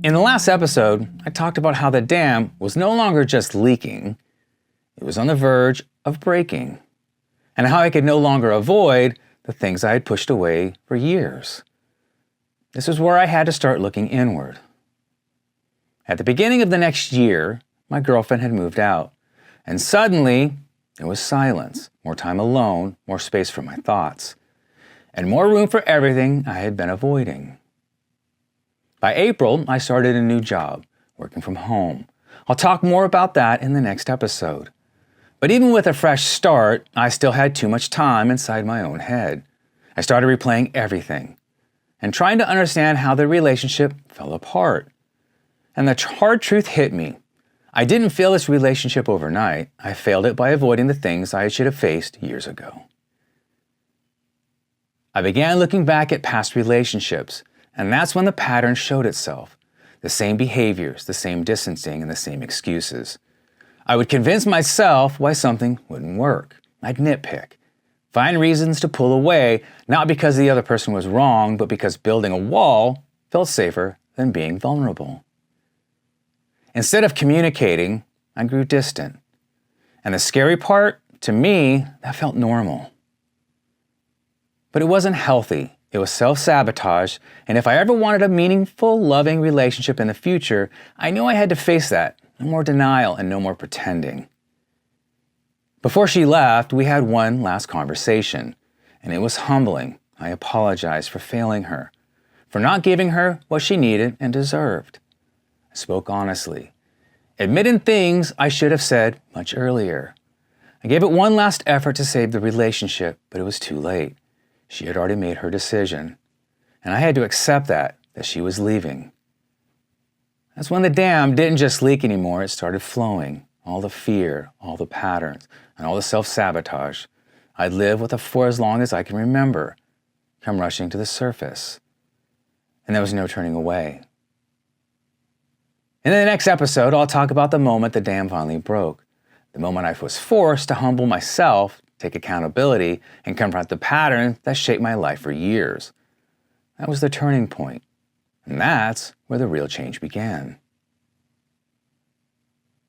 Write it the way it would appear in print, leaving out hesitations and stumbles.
In the last episode, I talked about how the dam was no longer just leaking, it was on the verge of breaking, and how I could no longer avoid the things I had pushed away for years. This is where I had to start looking inward. At the beginning of the next year, my girlfriend had moved out, and suddenly there was silence, more time alone, more space for my thoughts, and more room for everything I had been avoiding. By April, I started a new job, working from home. I'll talk more about that in the next episode. But even with a fresh start, I still had too much time inside my own head. I started replaying everything and trying to understand how the relationship fell apart. And the hard truth hit me. I didn't fail this relationship overnight. I failed it by avoiding the things I should have faced years ago. I began looking back at past relationships, and that's when the pattern showed itself. The same behaviors, the same distancing, and the same excuses. I would convince myself why something wouldn't work. I'd nitpick. Find reasons to pull away, not because the other person was wrong, but because building a wall felt safer than being vulnerable. Instead of communicating, I grew distant. And the scary part, to me, that felt normal. But it wasn't healthy. It was self-sabotage, and if I ever wanted a meaningful, loving relationship in the future, I knew I had to face that. No more denial and no more pretending. Before she left, we had one last conversation, and it was humbling. I apologized for failing her, for not giving her what she needed and deserved. I spoke honestly, admitting things I should have said much earlier. I gave it one last effort to save the relationship, but it was too late. She had already made her decision, and I had to accept that she was leaving. That's when the dam didn't just leak anymore, it started flowing. All the fear, all the patterns, and all the self-sabotage I'd lived with for as long as I can remember come rushing to the surface. And there was no turning away. In the next episode, I'll talk about the moment the dam finally broke. The moment I was forced to humble myself, take accountability, and confront the pattern that shaped my life for years. That was the turning point. And that's where the real change began.